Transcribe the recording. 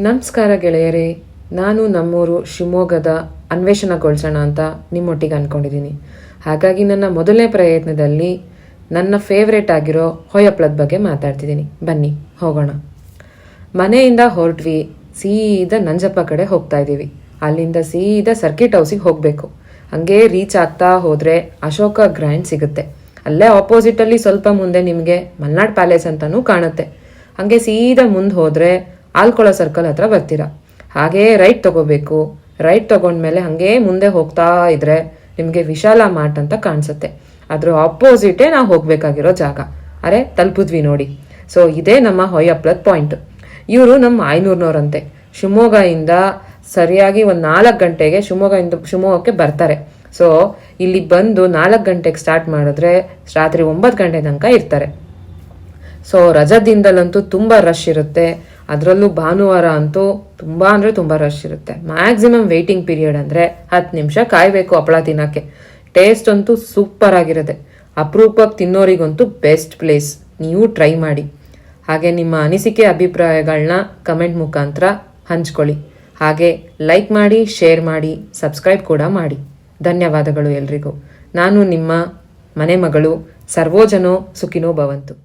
ನಮಸ್ಕಾರ ಗೆಳೆಯರೇ, ನಾನು ನಮ್ಮೂರು ಶಿವಮೊಗ್ಗದ ಅನ್ವೇಷಣೆಗೊಳಿಸೋಣ ಅಂತ ನಿಮ್ಮೊಟ್ಟಿಗೆ ಅಂದ್ಕೊಂಡಿದ್ದೀನಿ. ಹಾಗಾಗಿ ನನ್ನ ಮೊದಲನೇ ಪ್ರಯತ್ನದಲ್ಲಿ ನನ್ನ ಫೇವ್ರೇಟ್ ಆಗಿರೋ ಹೊಯ್ಯಪ್ಪಳದ ಬಗ್ಗೆ ಮಾತಾಡ್ತಿದ್ದೀನಿ. ಬನ್ನಿ ಹೋಗೋಣ. ಮನೆಯಿಂದ ಹೊರಟ್ವಿ, ಸೀದಾ ನಂಜಪ್ಪ ಕಡೆ ಹೋಗ್ತಾ ಇದ್ದೀವಿ. ಅಲ್ಲಿಂದ ಸೀದಾ ಸರ್ಕಿಟ್ ಹೌಸಿಗೆ ಹೋಗಬೇಕು. ಹಂಗೆ ರೀಚ್ ಆಗ್ತಾ ಹೋದರೆ ಅಶೋಕ ಗ್ರ್ಯಾಂಡ್ ಸಿಗುತ್ತೆ. ಅಲ್ಲೇ ಆಪೋಸಿಟಲ್ಲಿ ಸ್ವಲ್ಪ ಮುಂದೆ ನಿಮಗೆ ಮಲ್ನಾಡ್ ಪ್ಯಾಲೇಸ್ ಅಂತಲೂ ಕಾಣುತ್ತೆ. ಹಾಗೆ ಸೀದಾ ಮುಂದೆ ಹೋದರೆ ಆಲ್ಕೊಳ ಸರ್ಕಲ್ ಹತ್ರ ಬರ್ತೀರಾ. ಹಾಗೇ ರೈಟ್ ತಗೋಬೇಕು. ರೈಟ್ ತಗೊಂಡ್ಮೇಲೆ ಹಾಗೇ ಮುಂದೆ ಹೋಗ್ತಾ ಇದ್ರೆ ನಿಮಗೆ ವಿಶಾಲ ಮಾರ್ಟ್ ಅಂತ ಕಾಣಿಸುತ್ತೆ. ಅದ್ರ ಆಪೋಸಿಟೇ ನಾವು ಹೋಗ್ಬೇಕಾಗಿರೋ ಜಾಗ. ಅರೆ ತಲುಪಿದ್ವಿ ನೋಡಿ. ಸೊ ಇದೇ ನಮ್ಮ ಹೊಯ್ಯಪ್ಪಳದ ಪಾಯಿಂಟ್. ಇವರು ನಮ್ಮ ಐನೂರ್ನವ್ರಂತೆ. ಶಿವಮೊಗ್ಗದಿಂದ ಸರಿಯಾಗಿ ಒಂದು 4 ಗಂಟೆಗೆ ಶಿವಮೊಗ್ಗಕ್ಕೆ ಬರ್ತಾರೆ. ಸೊ ಇಲ್ಲಿ ಬಂದು 4 ಗಂಟೆಗೆ ಸ್ಟಾರ್ಟ್ ಮಾಡಿದ್ರೆ ರಾತ್ರಿ 9 ಗಂಟೆ ತನಕ ಇರ್ತಾರೆ. ಸೊ ರಜಾದಿಂದಲಂತೂ ತುಂಬ ರಶ್ ಇರುತ್ತೆ. ಅದರಲ್ಲೂ ಭಾನುವಾರ ಅಂತೂ ತುಂಬ ರಶ್ ಇರುತ್ತೆ. ಮ್ಯಾಕ್ಸಿಮಮ್ ವೇಟಿಂಗ್ ಪೀರಿಯಡ್ ಅಂದರೆ 10 ನಿಮಿಷ ಕಾಯಬೇಕು ಹಪ್ಪಳ ತಿನ್ನೋಕ್ಕೆ. ಟೇಸ್ಟ್ ಅಂತೂ ಸೂಪರ್ ಆಗಿರುತ್ತೆ. ಅಪರೂಪಕ್ಕೆ ತಿನ್ನೋರಿಗಂತೂ ಬೆಸ್ಟ್ ಪ್ಲೇಸ್. ನೀವು ಟ್ರೈ ಮಾಡಿ. ಹಾಗೆ ನಿಮ್ಮ ಅನಿಸಿಕೆ ಅಭಿಪ್ರಾಯಗಳನ್ನ ಕಮೆಂಟ್ ಮುಖಾಂತರ ಹಂಚ್ಕೊಳ್ಳಿ. ಹಾಗೆ ಲೈಕ್ ಮಾಡಿ, ಶೇರ್ ಮಾಡಿ, ಸಬ್ಸ್ಕ್ರೈಬ್ ಕೂಡ ಮಾಡಿ. ಧನ್ಯವಾದಗಳು ಎಲ್ರಿಗೂ. ನಾನು ನಿಮ್ಮ ಮನೆ ಮಗಳು. ಸರ್ವೋಜನೋ ಸುಖಿನೋ ಭವಂತು.